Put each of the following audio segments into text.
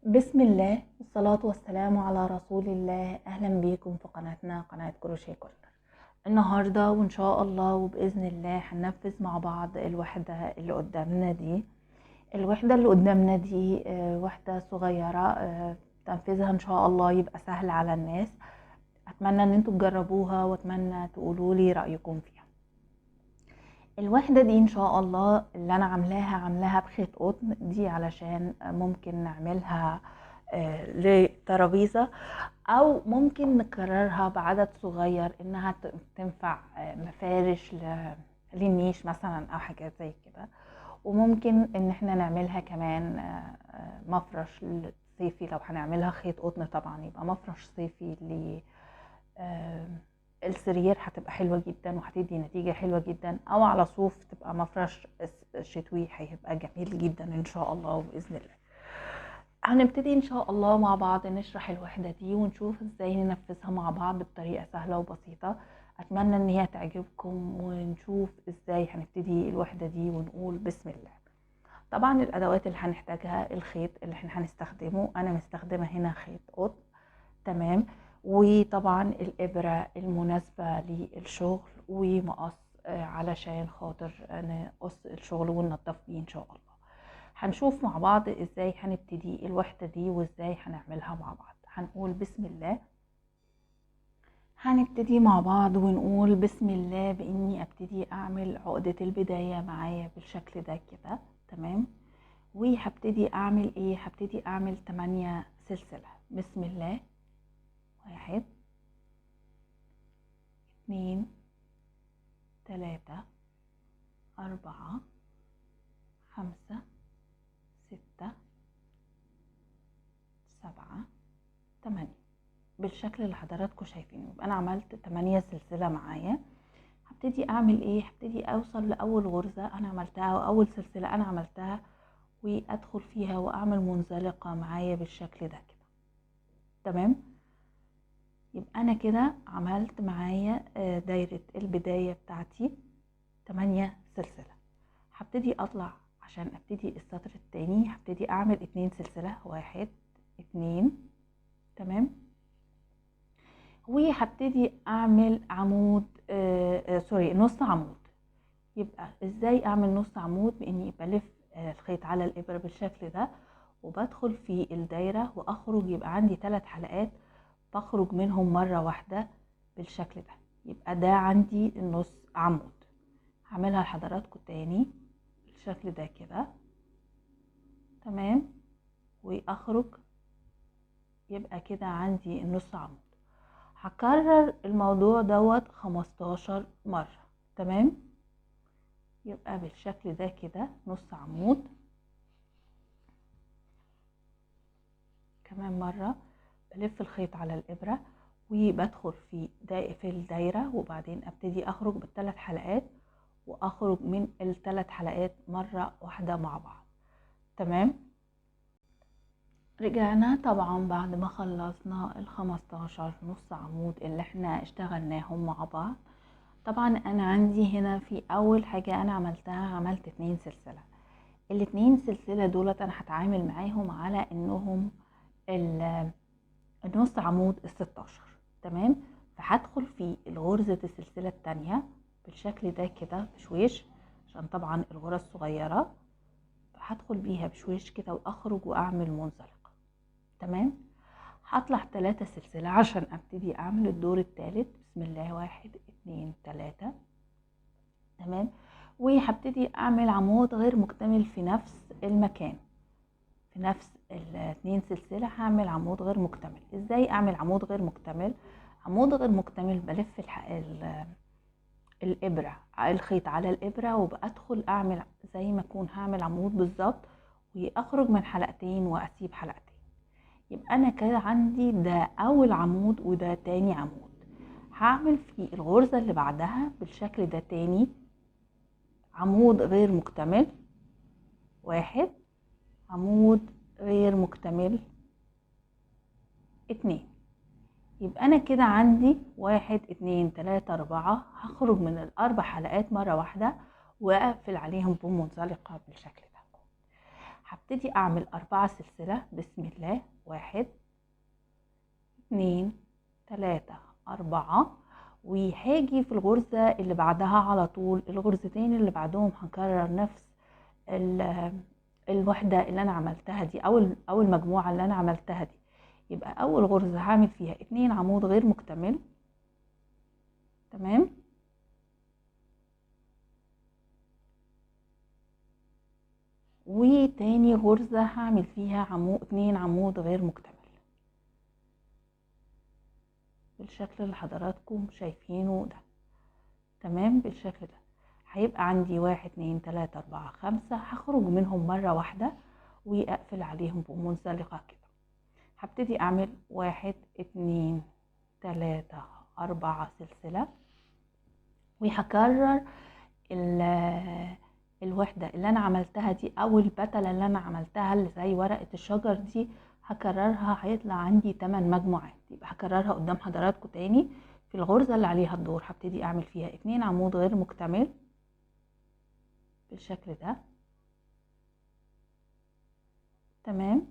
بسم الله والصلاة والسلام على رسول الله. أهلا بيكم في قناتنا قناة كروشيه كورنر. النهاردة وإن شاء الله وبإذن الله هننفذ مع بعض الوحدة اللي قدامنا دي. الوحدة اللي قدامنا دي وحدة صغيرة، تنفيذها إن شاء الله يبقى سهل على الناس. أتمنى إن انتوا تجربوها وأتمنى تقولوا لي رأيكم فيها. الوحدة دي ان شاء الله اللي انا عاملاها بخيط قطن دي، علشان ممكن نعملها لترابيزة، او ممكن نكررها بعدد صغير انها تنفع مفارش للنيش مثلا او حاجات زي كده. وممكن ان احنا نعملها كمان مفرش صيفي. لو هنعملها خيط قطن طبعا يبقى مفرش صيفي السرير، هتبقى حلوة جدا وهتدي نتيجة حلوة جدا، او على صوف تبقى مفرش شتوي، هيبقى جميل جدا ان شاء الله وبإذن الله. هنبتدي ان شاء الله مع بعض نشرح الوحدة دي ونشوف ازاي ننفذها مع بعض بطريقة سهلة وبسيطة. اتمنى ان هي تعجبكم ونشوف ازاي هنبتدي الوحدة دي ونقول بسم الله. طبعا الادوات اللي هنحتاجها الخيط اللي احنا هنستخدمه، انا مستخدمة هنا خيط قطن تمام، وطبعا الإبرة المناسبة للشغل ومقص علشان خاطر نقص الشغل وننضف بيه ان شاء الله. هنشوف مع بعض ازاي هنبتدي الوحدة دي وازاي هنعملها مع بعض. هنقول بسم الله. هنبتدي مع بعض ونقول بسم الله باني ابتدي اعمل عقدة البداية معايا بالشكل ده كده تمام. وهبتدي اعمل ايه؟ هبتدي اعمل 8 سلسلة. بسم الله. 1 2 3 4 5 6 7 8 بالشكل اللي حضراتكم شايفينه. يبقى انا عملت 8 سلسلة معايا. هبتدي اعمل ايه؟ هبتدي اوصل لاول غرزة انا عملتها واول سلسلة انا عملتها، وادخل فيها واعمل منزلقة معايا بالشكل ده كده تمام. يبقى انا كده عملت معايا دايرة البداية بتاعتي 8 سلسلة. هبتدي اطلع عشان ابتدي السطر التاني. هبتدي اعمل 2 سلسلة، 1 2 تمام. وهبتدي اعمل عمود سوري نص عمود. يبقى ازاي اعمل نص عمود؟ باني بلف الخيط على الابرة بالشكل ده وبدخل في الدايرة واخرج. يبقى عندي 3 حلقات بخرج منهم مرة واحدة بالشكل ده. يبقى ده عندي النص عمود. هعملها لحضراتكم تاني بالشكل ده كده تمام، واخرج. يبقى كده عندي النص عمود. هكرر الموضوع دوت 15 مرة تمام. يبقى بالشكل ده كده نص عمود. كمان مرة بلف الخيط على الإبرة وبدخل في الدايرة، وبعدين ابتدي اخرج بالثلاث حلقات واخرج من الثلاث حلقات مرة واحدة مع بعض تمام. رجعنا طبعا بعد ما خلصنا ال15 نص عمود اللي احنا اشتغلناهم مع بعض. طبعا انا عندي هنا في اول حاجة انا عملتها، عملت 2 سلسلة. ال2 سلسلة دولت انا هتعامل معاهم على انهم النص عمود ال16 تمام. فهدخل في الغرزة السلسلة التانية بالشكل ده كده بشويش، عشان طبعا الغرز صغيرة. هدخل بيها بشويش كده واخرج واعمل منزلقة تمام. هطلع 3 سلسلة عشان ابتدي اعمل الدور الثالث. بسم الله. 1 2 3 تمام. وهبتدي اعمل عمود غير مكتمل في نفس المكان. في نفس ال2 سلسلة هعمل عمود غير مكتمل. ازاي اعمل عمود غير مكتمل؟ عمود غير مكتمل بلف الابرة الخيط على الابرة وبدخل اعمل زي ما اكون هعمل عمود بالظبط، واخرج من حلقتين واسيب حلقتين. يبقى انا كده عندي ده اول عمود وده تاني عمود. هعمل في الغرزة اللي بعدها بالشكل ده تاني عمود غير مكتمل. 1 عمود غير مكتمل 2. يبقى انا كده عندي 1 2 3 4. هخرج من ال4 حلقات مرة واحدة واقفل عليهم بمنزلقة بالشكل ده. هبتدي اعمل 4 سلسلة بسم الله. 1 2 3 4. وهاجي في الغرزة اللي بعدها على طول، الغرزتين اللي بعدهم هكرر نفس الوحدة اللي انا عملتها دي، او المجموعة اللي انا عملتها دي. يبقى اول غرزة هعمل فيها 2 عمود غير مكتمل. تمام. وتاني غرزة هعمل فيها 2 عمود غير مكتمل بالشكل اللي حضراتكم شايفينه ده. تمام. بالشكل ده هيبقى عندي 1 2 3 4 5. هخرج منهم مرة واحدة واقفل عليهم بمنزلقة كده. هبتدي اعمل 1 2 3 4 سلسلة، وهكرر الوحدة اللي انا عملتها دي او البتلة اللي انا عملتها اللي زي ورقة الشجر دي، هكررها. هيطلع عندي 8 مجموعات. يبقى هكررها قدام حضراتكم تاني. في الغرزة اللي عليها الدور هبتدي اعمل فيها 2 عمود غير مكتمل بالشكل ده. تمام.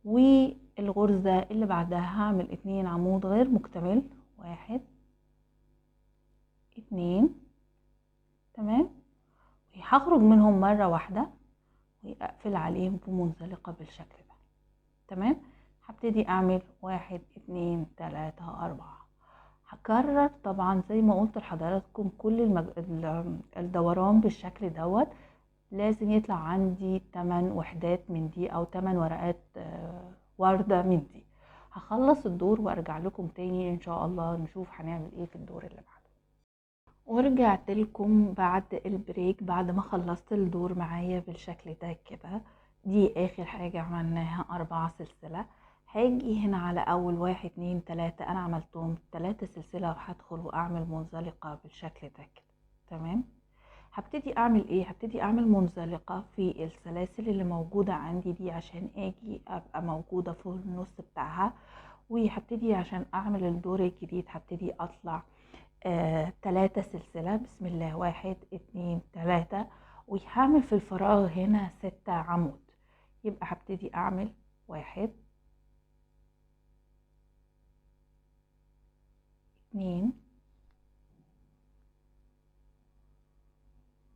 والغرزة اللي بعدها هعمل 2 عمود غير مكتمل. 1 2. تمام. وهخرج منهم مرة واحدة واقفل عليهم بمنزلقة بالشكل ده. تمام. هبتدي اعمل 1 2 3 4. هكرر طبعا زي ما قلت لحضراتكم كل الدوران بالشكل دوت. لازم يطلع عندي 8 وحدات من دي او 8 ورقات وردة من دي. هخلص الدور وارجع لكم تاني ان شاء الله نشوف هنعمل ايه في الدور اللي بعده. ورجعت لكم بعد البريك بعد ما خلصت الدور معايا بالشكل ده كده. دي اخر حاجة عملناها 4 سلسلة. هاجي هنا على اول 1 2 3 انا عملتهم 3 سلسلة وهدخل واعمل منزلقة بالشكل ده كده. تمام. هبتدي اعمل ايه؟ هبتدي اعمل منزلقة في السلاسل اللي موجودة عندي دي عشان اجي ابقى موجودة في النص بتاعها. وهبتدي عشان اعمل الدور الجديد هبتدي اطلع 3 سلسلة بسم الله. 1 2 3. وهعمل في الفراغ هنا 6 عمود. يبقى هبتدي اعمل 1 2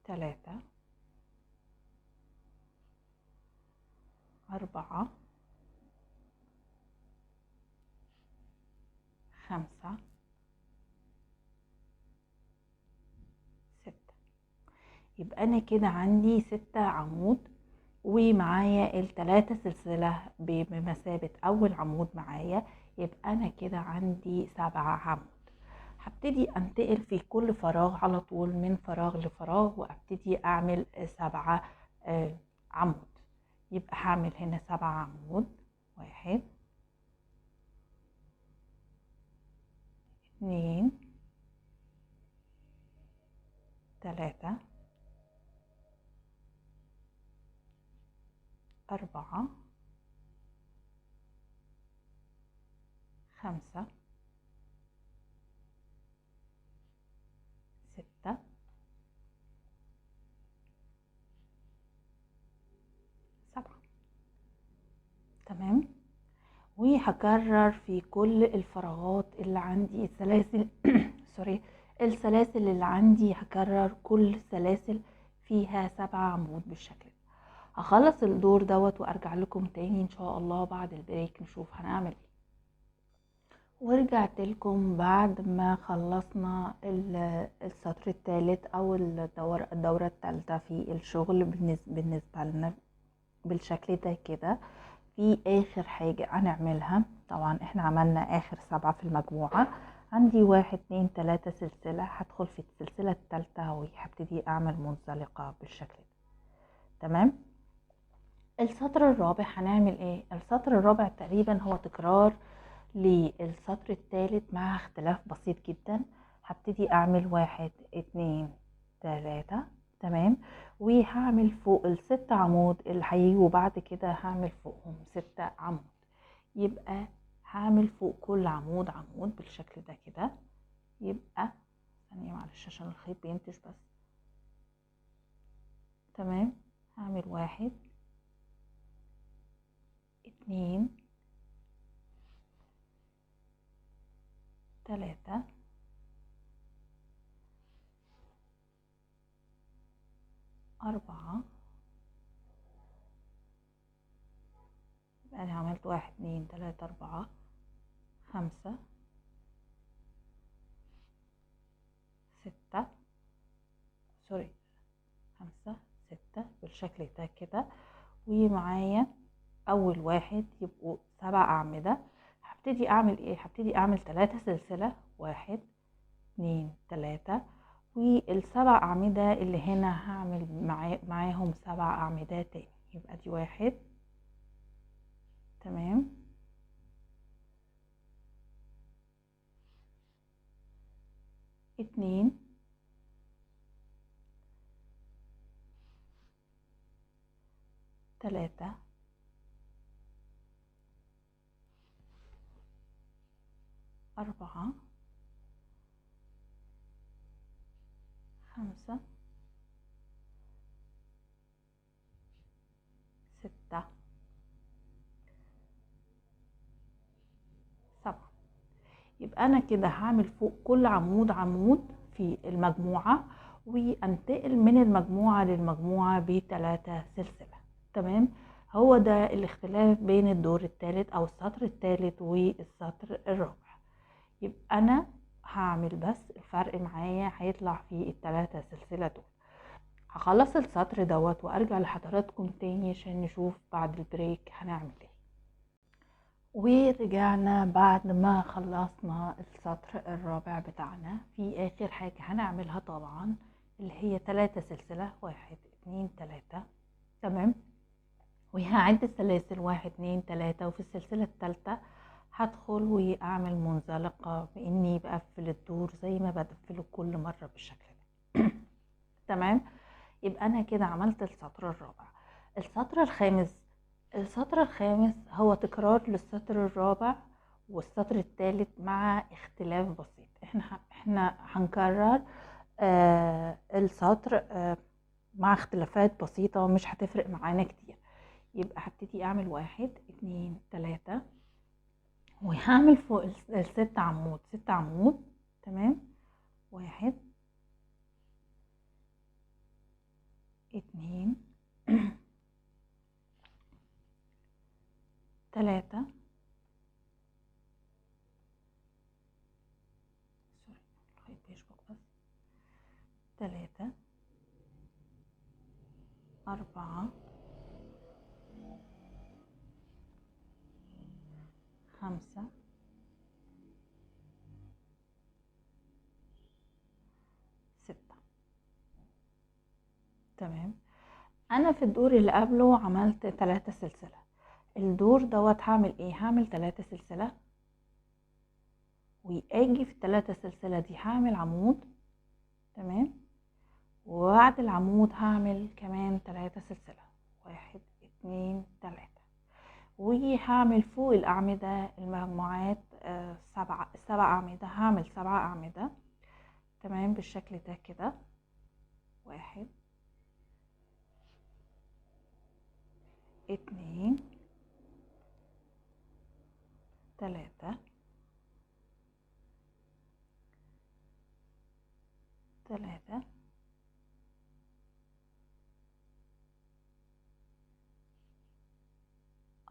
3 4 5 6. يبقى انا كده عندي 6 عمود ومعايا ال3 سلسلة بمثابة اول عمود معايا. يبقى انا كده عندي 7 عمود. هبتدي انتقل في كل فراغ على طول من فراغ لفراغ وابتدي اعمل 7 عمود. يبقى هعمل هنا 7 عمود. 1 2 3 4 5 6 7. تمام. وهكرر في كل الفراغات اللي عندي السلاسل سوري، السلاسل اللي عندي هكرر كل سلاسل فيها 7 عمود بالشكل ده. هخلص الدور دوت وارجع لكم تاني ان شاء الله بعد البريك نشوف هنعمل ايه. ورجعت لكم بعد ما خلصنا السطر الثالث او الدورة الثالثة في الشغل بالنسبة لنا بالشكل ده كده. في اخر حاجة هنعملها طبعا احنا عملنا اخر 7 في المجموعة. عندي 1 2 3 سلسلة. هدخل في السلسلة الثالثة وهبتدي اعمل منزلقة بالشكل ده. تمام. السطر الرابع هنعمل ايه؟ السطر الرابع تقريبا هو تكرار للسطر الثالث مع اختلاف بسيط جدا. هبتدي اعمل 1 2 3. تمام. وهعمل فوق ال6 عمود اللي هيجوا بعد كده هعمل فوقهم 6 عمود. يبقى هعمل فوق كل عمود عمود بالشكل ده كده. يبقى ثانية معلش عشان الخيط بينتش بس. تمام. هعمل 1 2 3 4. يبقى انا عملت 1 2 3 4 5 6 سوري 5 6 بالشكل ده كده. ومعايا اول واحد يبقوا 7 اعمدة. هبتدي اعمل ايه؟ هبتدي اعمل 3 سلسلة، 1 2 3، والسبع اعمدة اللي هنا هعمل معاهم 7 اعمدة تاني. يبقى دي 1 تمام، 2 3 4 5 6 7. يبقى انا كده هعمل فوق كل عمود عمود في المجموعة، وانتقل من المجموعة للمجموعة ب3 سلسلة. تمام، هو ده الاختلاف بين الدور الثالث او السطر الثالث والسطر الرابع. يبقى انا هعمل بس الفرق معايا هيطلع في ال3 سلسلة دول. هخلص السطر دوت وارجع لحضراتكم تاني عشان نشوف بعد البريك هنعمل ايه. ورجعنا بعد ما خلصنا السطر الرابع بتاعنا. في اخر حاجة هنعملها طبعا اللي هي 3 سلسلة، 1 2 3. تمام، وهعد السلاسل 1 2 3، وفي السلسلة الثالثة هدخل واعمل منزلقة باني بقفل الدور زي ما بقفله كل مرة بالشكل ده. تمام، يبقى انا كده عملت السطر الرابع. السطر الخامس هو تكرار للسطر الرابع والسطر الثالث مع اختلاف بسيط. احنا هنكرر السطر مع اختلافات بسيطة مش هتفرق معانا كتير. يبقى هبتدي اعمل 1 2 3، وهعمل فوق ال6 عمود 6 عمود. تمام، 1 2 3 سوري بيشبك بس 3 4 5 6. تمام، انا في الدور اللي قبله عملت 3 سلسلة. الدور دوت هعمل ايه؟ هعمل 3 سلسلة، واجي في ال3 سلسلة دي هعمل عمود. تمام، وبعد العمود هعمل كمان 3 سلسلة، 1 2 3، وهعمل فوق الاعمدة المجموعات 7 اعمدة. هعمل 7 اعمدة. تمام، بالشكل ده كده. 1 2 3 3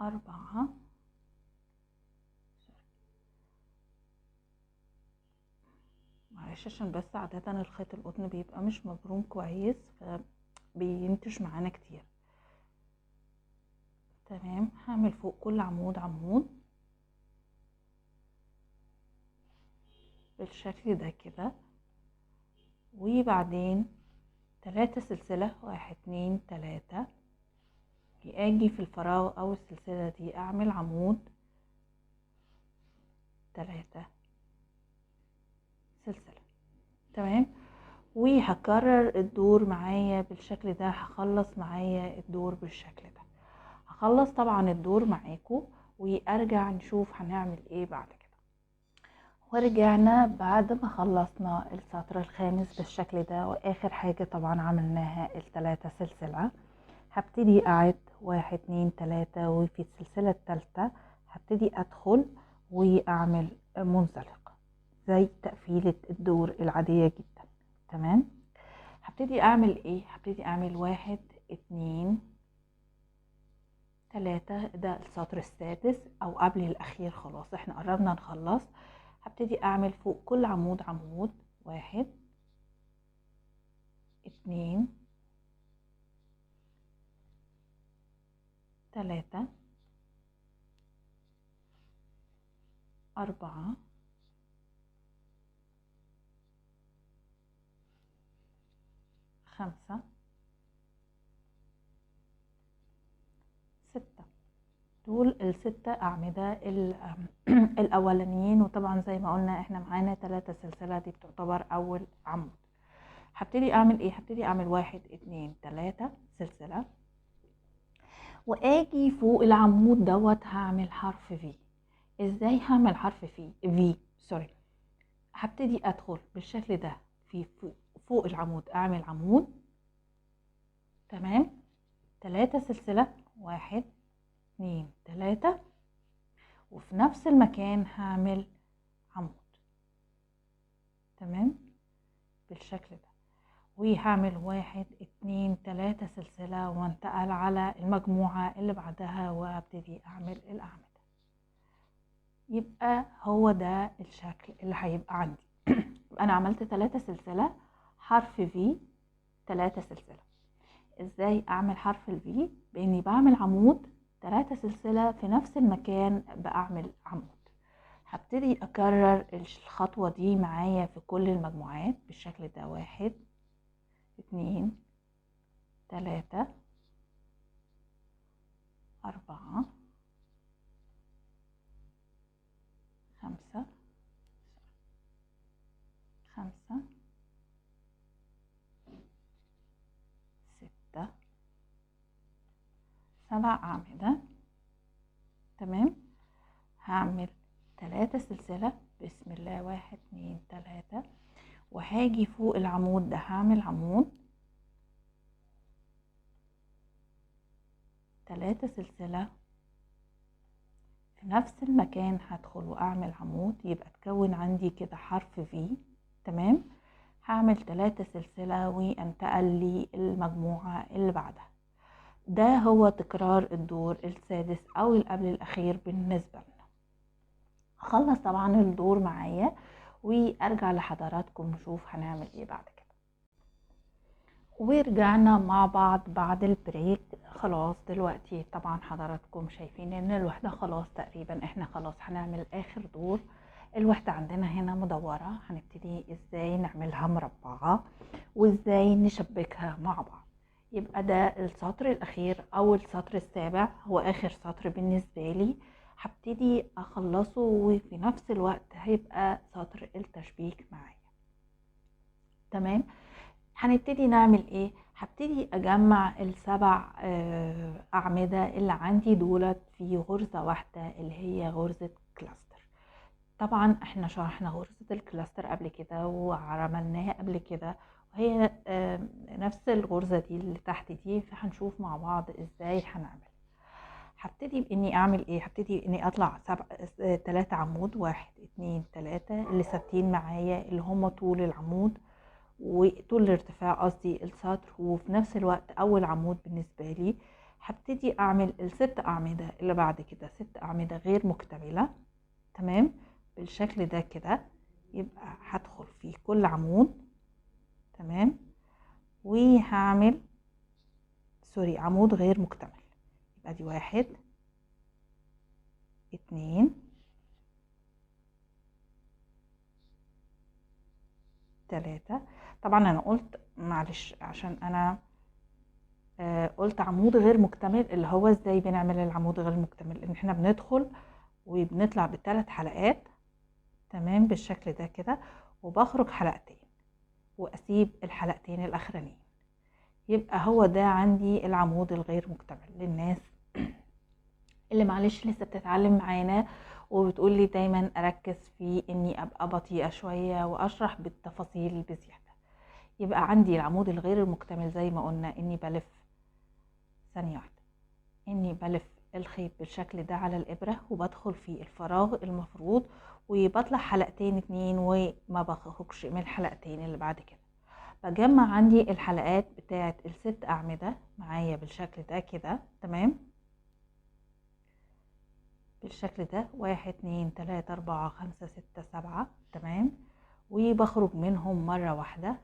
4. معلش عشان بس عادة الخيط القطن بيبقى مش مبروم كويس فبينتش معانا كتير. تمام، هعمل فوق كل عمود عمود بالشكل ده كده، وبعدين 3 سلسلة، 1 2 3. اجي في الفراغ او السلسلة دي اعمل عمود 3 سلسلة. تمام، وهكرر الدور معايا بالشكل ده. هخلص معايا الدور بالشكل ده. هخلص طبعا الدور معاكم وارجع نشوف هنعمل ايه بعد كده. ورجعنا بعد ما خلصنا السطر الخامس بالشكل ده، واخر حاجة طبعا عملناها ال3 سلسلة. هبتدي اعد 1 2 3، وفي السلسلة الثالثة هبتدي ادخل واعمل منزلقة زي تقفيلة الدور العادية جدا. تمام. هبتدي اعمل ايه؟ هبتدي اعمل 1 2 3، ده السطر السادس او قبل الاخير، خلاص احنا قربنا نخلص. هبتدي اعمل فوق كل عمود عمود، 1 2 3 4 5 6. دول الستة أعمدة الأولانيين، وطبعا زي ما قلنا احنا معانا 3 سلسلة، دي بتعتبر أول عمود. هبتدي أعمل ايه؟ هبتدي أعمل 1 2 3 سلسلة، وآجي فوق العمود دوت هعمل حرف في. ازاي هعمل حرف في؟ سوري. هبتدي أدخل بالشكل ده في فوق العمود، أعمل عمود. تمام. 3 سلسلة، 1 2 3، وفي نفس المكان هعمل عمود. تمام بالشكل ده، وهعمل 1 2 3 سلسلة، وانتقل على المجموعة اللي بعدها وابتدي اعمل الاعمدة. يبقى هو ده الشكل اللي هيبقى عندي. انا عملت 3 سلسلة، حرف في، 3 سلسلة. ازاي اعمل حرف الفي؟ باني بعمل عمود، 3 سلسلة في نفس المكان بعمل عمود. هبتدي اكرر الخطوة دي معايا في كل المجموعات بالشكل ده، 1 2 3 4 5 6 7 أعمدة. تمام. هعمل 3 سلسلة، بسم الله، 1 2 3، وهاجي فوق العمود ده هعمل عمود، 3 سلسلة في نفس المكان هدخل واعمل عمود، يبقى تكون عندي كده حرف في. تمام. هعمل 3 سلسلة وانتقل للمجموعة اللي بعدها. ده هو تكرار الدور السادس او قبل الاخير بالنسبة لنا. هخلص طبعا الدور معايا وارجع لحضراتكم نشوف هنعمل ايه بعد كده. ورجعنا مع بعض بعد البريك. خلاص دلوقتي طبعا حضراتكم شايفين ان الوحدة خلاص تقريبا احنا خلاص هنعمل اخر دور. الوحدة عندنا هنا مدورة، هنبتدي ازاي نعملها مربعة وازاي نشبكها مع بعض. يبقى ده السطر الاخير او السطر السابع، هو اخر سطر بالنسبة لي. هبتدي اخلصه وفي نفس الوقت هيبقى سطر التشبيك معايا. تمام. هنبتدي نعمل ايه؟ هبتدي اجمع السبع اعمدة اللي عندي دولت في غرزة واحدة، اللي هي غرزة كلاستر. طبعا احنا شرحنا غرزة الكلاستر قبل كده وعملناها قبل كده، وهي نفس الغرزة دي اللي تحت دي، فهنشوف مع بعض ازاي هنعمل. هبتدي باني اعمل ايه؟ هبتدي اني اطلع 3 عمود، 1 2 3 اللي ثابتين معايا، اللي هم طول العمود وطول الارتفاع قصدي السطر، وفي نفس الوقت اول عمود بالنسبة لي. هبتدي اعمل ال6 اعمدة اللي بعد كده، 6 اعمدة غير مكتملة. تمام بالشكل ده كده. يبقى هدخل في كل عمود. تمام. وهعمل عمود غير مكتمل. يبقى دي 1 2 3. طبعا انا قلت معلش عشان انا قلت عمود غير مكتمل، اللي هو ازاي بنعمل العمود غير مكتمل؟ ان احنا بندخل وبنطلع ب3 حلقات. تمام بالشكل ده كده، وبخرج حلقتين واسيب الحلقتين الاخرانيين. يبقى هو ده عندي العمود الغير مكتمل. للناس اللي معلش لسه بتتعلم معانا وبتقولي دايما اركز في اني ابقى بطيئة شوية واشرح بالتفاصيل بزيادة، يبقى عندي العمود الغير المكتمل زي ما قلنا اني بلف ثانية واحدة، اني بلف الخيط بالشكل ده على الابرة وبدخل في الفراغ المفروض، وبطلع حلقتين اتنين وما بخرجش من الحلقتين اللي بعد كده. بجمع عندي الحلقات بتاعت ال6 اعمدة معايا بالشكل ده كده. تمام، بالشكل ده 1 2 3 4 5 6 7. تمام، وبخرج منهم مرة واحدة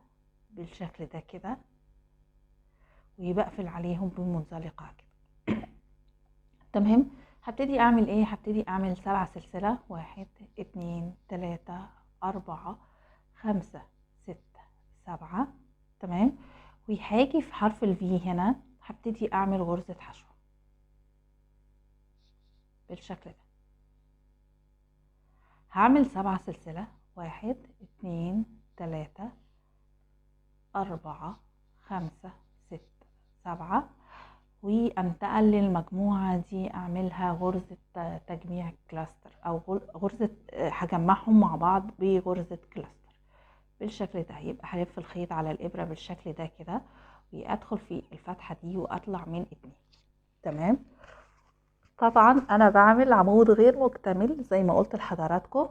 بالشكل ده كده، وبقفل عليهم بمنزلقة كده. تمام، هبتدي اعمل ايه؟ هبتدي اعمل 7 سلسلة، 1 2 3 4 5 6 7. تمام، وهاجي في حرف الفي هنا هبتدي اعمل غرزة حشو بالشكل ده. هعمل 7 سلسلة، 1 2 3 4 5 6 7، وانتقل للمجموعة دي اعملها غرزة تجميع كلاستر او غرزة، هجمعهم مع بعض بغرزة كلاستر بالشكل ده. يبقى هلف الخيط على الابرة بالشكل ده كده، وادخل في الفتحة دي واطلع من 2. تمام، طبعا انا بعمل عمود غير مكتمل زي ما قلت لحضراتكم،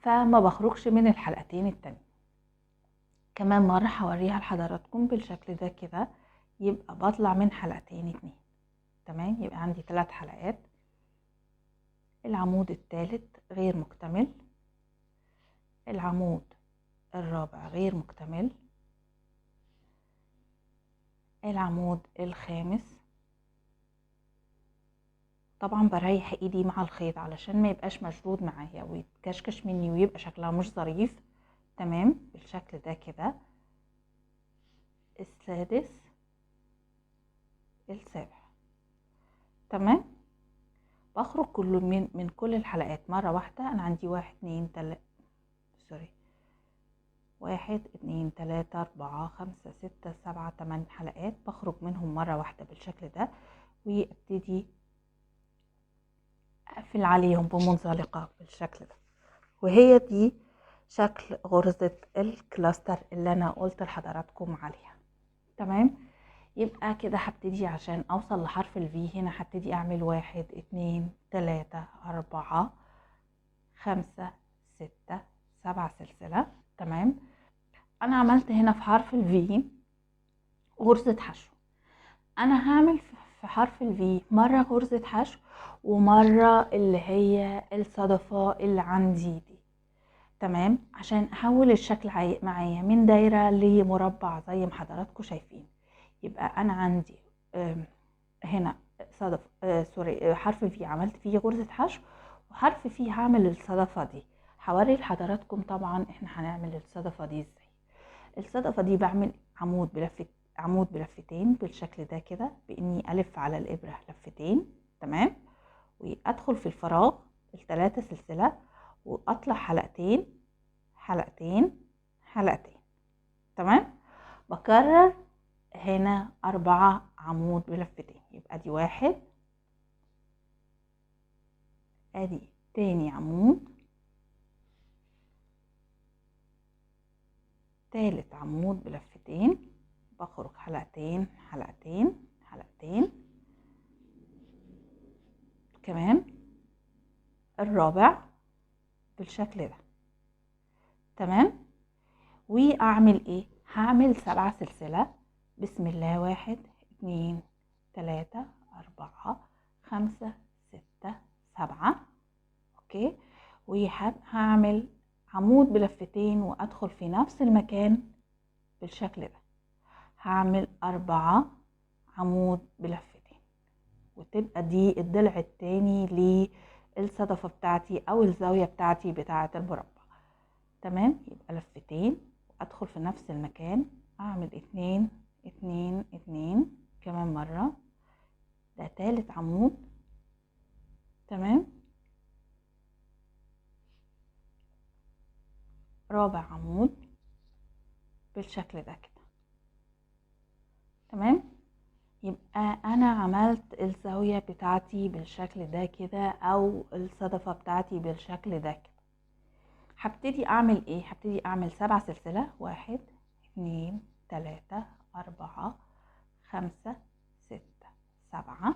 فما بخرجش من الحلقتين التانية. كمان مرة هوريها لحضراتكم بالشكل ده كده، يبقى بطلع من حلقتين 2. تمام، يبقى عندي 3 حلقات. العمود الثالث غير مكتمل، العمود الرابع غير مكتمل، العمود الخامس. طبعا بريح ايدي مع الخيط علشان ما يبقاش مشدود معايا ويتكشكش مني ويبقى شكلها مش ظريف. تمام، بالشكل ده كده. السادس، السابع. تمام، بخرج من كل الحلقات مرة واحدة. انا عندي 1 2 3 سوري 1 2 3 4 5 6 7 8 حلقات، بخرج منهم مرة واحدة بالشكل ده، وابتدي اقفل عليهم بمنزلقة بالشكل ده. وهي دي شكل غرزة الكلاستر اللي انا قلت لحضراتكم عليها. تمام، يبقى كده هبتدي عشان اوصل لحرف الفي هنا هبتدي اعمل 1 2 3 4 5 6 7 سلسلة. تمام، انا عملت هنا في حرف الفي غرزة حشو. انا هعمل في حرف الفي مرة غرزة حشو، ومرة اللي هي الصدفة اللي عندي دي. تمام، عشان احول الشكل معايا من دايرة لمربع زي ما حضراتكم شايفين. يبقى انا عندي هنا صدف سوري حرف في عملت فيه غرزة حشو، وحرف فيه هعمل الصدفة دي. هوري لحضراتكم طبعا احنا هنعمل الصدفة دي ازاي. الصدفة دي بعمل عمود بلفتين بالشكل ده كده، باني الف على الابرة لفتين. تمام، وادخل في الفراغ ال3 سلسلة، واطلع حلقتين حلقتين حلقتين. تمام، بكرر هنا 4 عمود بلفتين. يبقى دي 1، ادي تاني عمود، تالت عمود بلفتين، بخرج حلقتين حلقتين حلقتين. كمان الرابع بالشكل ده. تمام، واعمل ايه؟ هعمل 7 سلسلة. بسم الله، 1 2 3 4 5 6 7. اوكي، وهعمل عمود بلفتين وادخل في نفس المكان بالشكل ده. هعمل 4 عمود بلفتين، وتبقى دي الضلع التاني للصدفة بتاعتي او الزاوية بتاعتي بتاعة المربع. تمام، يبقى لفتين وادخل في نفس المكان، اعمل 2 2 2 كمان مرة. ده تالت عمود. تمام، رابع عمود بالشكل ده كده. تمام، يبقى انا عملت الزاوية بتاعتي بالشكل ده كده، او الصدفة بتاعتي بالشكل ده كده. هبتدي اعمل ايه؟ هبتدي اعمل 7 سلسلة، 1 2 3 4 5 6 7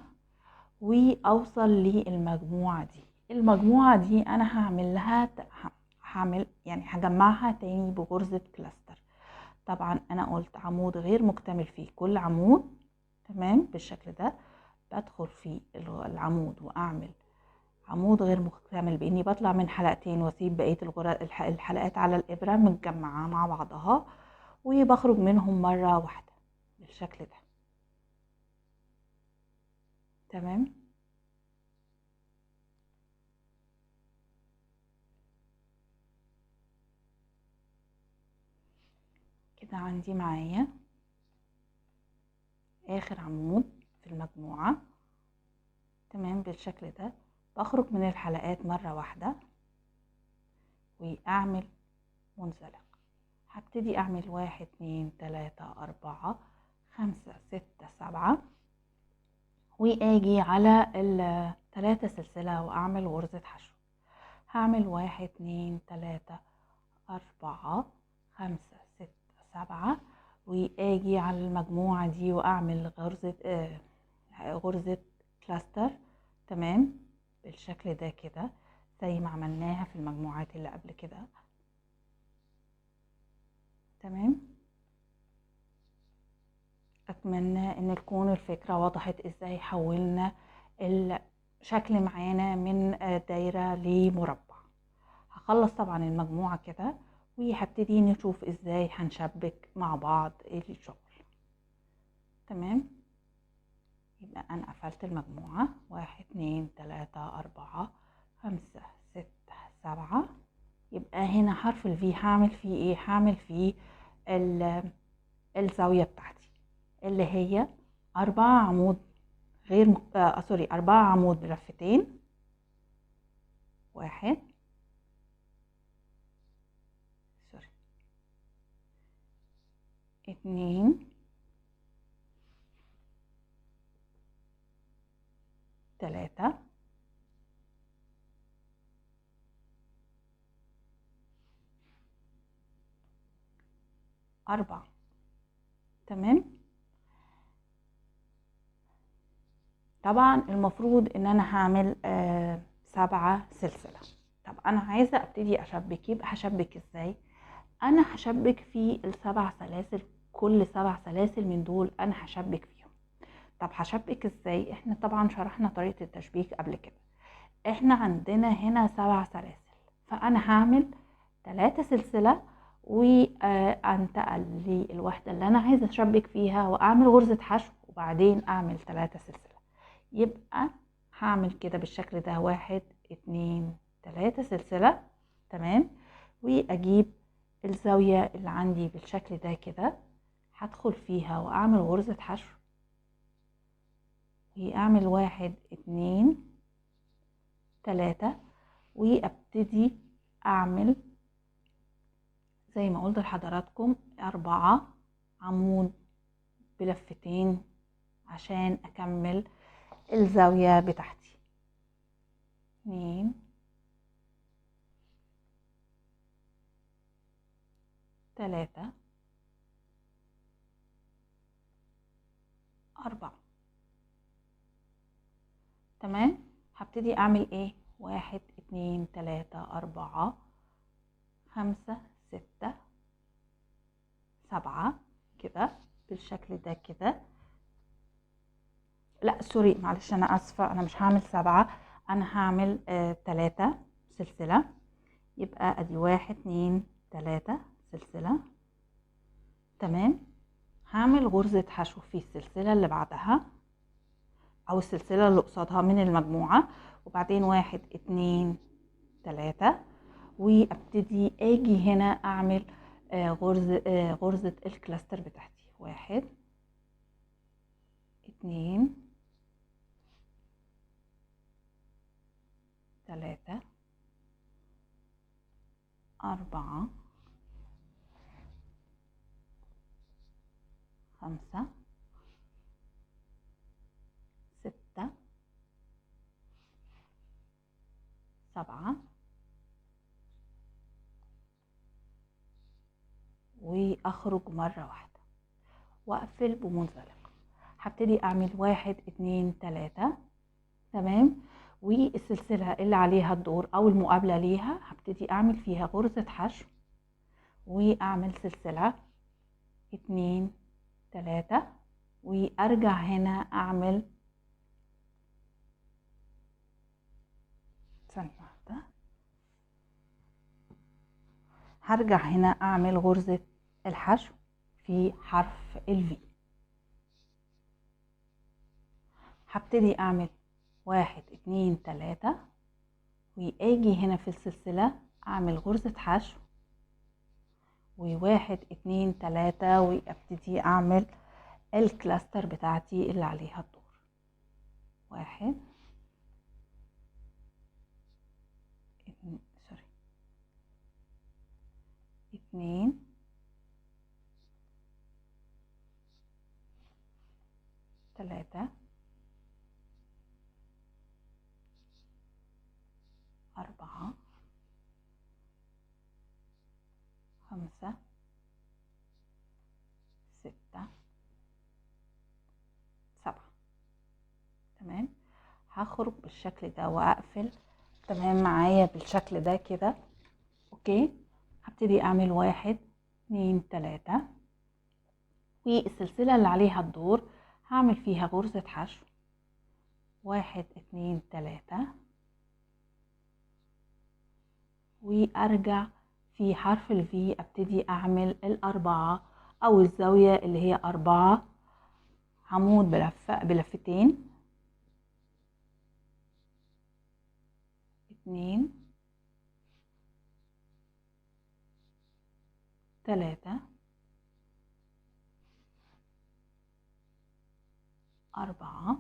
وأوصل للمجموعة دي. المجموعة دي أنا هعمل لها يعني هجمعها تاني بغرزة كلاستر. طبعا أنا قلت عمود غير مكتمل فيه كل عمود، تمام؟ بالشكل ده بدخل في العمود وأعمل عمود غير مكتمل بإني بطلع من حلقتين وأسيب بقية الحلقات على الإبرة متجمعة مع بعضها، وبخرج منهم مرة واحدة بالشكل ده، تمام؟ كده عندي معايا آخر عمود في المجموعة، تمام؟ بالشكل ده بخرج من الحلقات مرة واحدة وأعمل منزلق. هبتدي أعمل 1 2 3 4 5 6 7 وآجي على ال3 سلسلة وأعمل غرزة حشو. هعمل 1 2 3 4 5 6 7 وآجي على المجموعة دي وأعمل غرزة كلاستر، تمام؟ بالشكل ده كده زي ما عملناها في المجموعات اللي قبل كده، تمام؟ اتمنى ان تكون الفكرة وضحت ازاي حولنا الشكل معانا من دايرة لمربع. هخلص طبعا المجموعة كده وهبتدي نشوف ازاي هنشبك مع بعض الشغل، تمام؟ يبقى انا قفلت المجموعة 1 2 3 4 5 6 7. يبقى هنا حرف الفي هعمل فيه ايه؟ هعمل فيه الزاوية بتاعتي اللي هي 4 عمود غير سوري 4 عمود بلفتين، 1 سوري 2 3 4، تمام؟ طبعا المفروض ان انا هعمل 7 سلسلة. طب انا عايزة ابتدي اشبك، يبقى هشبك ازاي؟ انا هشبك في ال7 سلاسل، كل 7 سلاسل من دول انا هشبك فيهم. طب هشبك ازاي؟ احنا طبعا شرحنا طريقة التشبيك قبل كده. احنا عندنا هنا 7 سلاسل، فانا هعمل 3 سلسلة وانتقل للوحدة اللي انا عايزة اشبك فيها واعمل غرزة حشو وبعدين اعمل 3 سلسلة. يبقى هعمل كده بالشكل ده 1 2 3 سلسلة، تمام؟ واجيب الزاوية اللي عندي بالشكل ده كده، هدخل فيها واعمل غرزة حشو واعمل 1 2 3 وابتدي اعمل زي ما قلت لحضراتكم 4 عمود بلفتين عشان اكمل الزاوية بتاعتي. 2 3 4، تمام؟ هبتدي اعمل ايه؟ 1 2 3 4 5 6 7 كده بالشكل ده كده. لا سوري معلش انا اسفة، انا مش هعمل 7، انا هعمل 3 سلسلة. يبقى ادي 1 2 3 سلسلة، تمام؟ هعمل غرزة حشو في السلسلة اللي بعدها او السلسلة اللي قصادها من المجموعة، وبعدين 1 2 3 وابتدي اجي هنا اعمل غرزة الكلاستر بتاعتي. 1 2 3 4 5 6 7 واخرج مرة واحدة واقفل بمنزلق. هبتدي اعمل 1 2 3. تمام. والسلسلة اللي عليها الدور او المقابلة ليها هبتدي اعمل فيها غرزة حشو واعمل سلسلة 2 3، وارجع هنا اعمل ثانية واحدة، هرجع هنا اعمل غرزة الحشو في حرف الفي. هبتدي اعمل 1 2 3، واجي هنا في السلسلة اعمل غرزة حشو و1 2 3، وابتدي اعمل الكلاستر بتاعتي اللي عليها الدور. 1 2 3 4 5 6 7. تمام. هخرج بالشكل ده واقفل تمام معايا بالشكل ده كده. اوكي. هبتدي اعمل 1 2 3، والسلسلة اللي عليها الدور هعمل فيها غرزة حشو 1 2 3، وارجع في حرف الفي ابتدي اعمل الاربعة او الزاوية اللي هي 4 عمود بلفتين 2 3 4.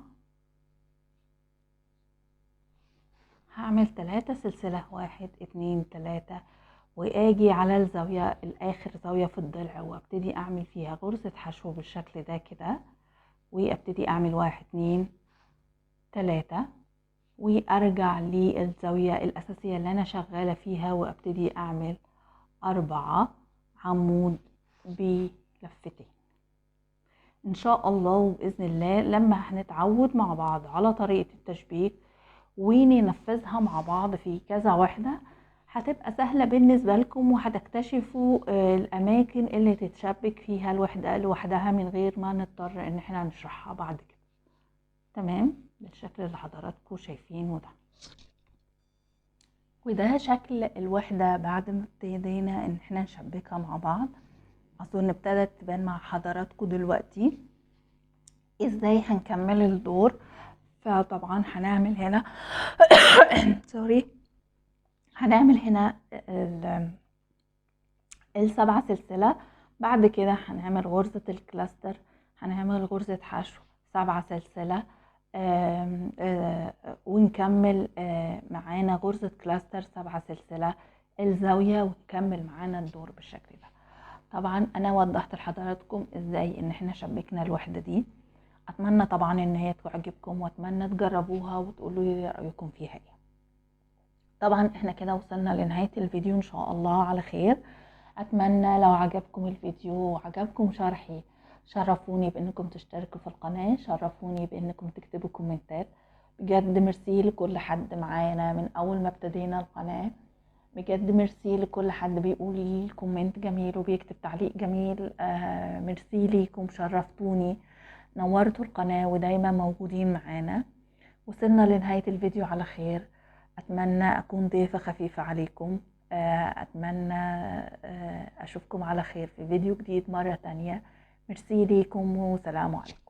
هعمل 3 سلسلة 1 2 3، واجي على الزاوية الاخر زاوية في الضلع وابتدي اعمل فيها غرزة حشو بالشكل ده كده، وابتدي اعمل 1 2 3، وارجع للزاوية الاساسية اللي انا شغالة فيها وابتدي اعمل 4 عمود بلفتين. ان شاء الله وباذن الله لما هنتعود مع بعض على طريقة التشبيك وننفذها مع بعض في كذا وحدة هتبقى سهلة بالنسبة لكم، وهتكتشفوا الاماكن اللي تتشبك فيها الوحدة لوحدها من غير ما نضطر ان احنا نشرحها بعد كده. تمام. بالشكل اللي حضراتكم شايفينه ده. وده شكل الوحدة بعد ما ابتدينا ان احنا نشبكها مع بعض. اظن ابتدت تبان مع حضراتكم دلوقتي ازاي هنكمل الدور. فطبعا هنعمل هنا سوري، هنعمل هنا السبع سلسلة. بعد كده هنعمل غرزة الكلاستر، هنعمل غرزة حشو 7 سلسلة، ونكمل معانا غرزة كلاستر 7 سلسلة الزاوية، ونكمل معانا الدور بالشكل ده. طبعا انا وضحت لحضراتكم ازاي ان احنا شبكنا الوحدة دي. اتمنى طبعا ان هي تعجبكم، واتمنى تجربوها وتقولوا لي رأيكم فيها ايه. طبعا احنا كده وصلنا لنهاية الفيديو ان شاء الله على خير. اتمنى لو عجبكم الفيديو وعجبكم شرحي شرفوني بانكم تشتركوا في القناة، شرفوني بانكم تكتبوا كومنتات. بجد ميرسي لكل حد معانا من اول ما ابتدينا القناة. بجد ميرسي لكل حد بيقول لي كومنت جميل وبيكتب تعليق جميل. ميرسي ليكم، شرفتوني، نورتوا القناة ودايما موجودين معانا. وصلنا لنهاية الفيديو على خير. أتمنى أكون ضيفة خفيفة عليكم. أتمنى أشوفكم على خير في فيديو جديد مرة تانية. ميرسي ليكم وسلام عليكم.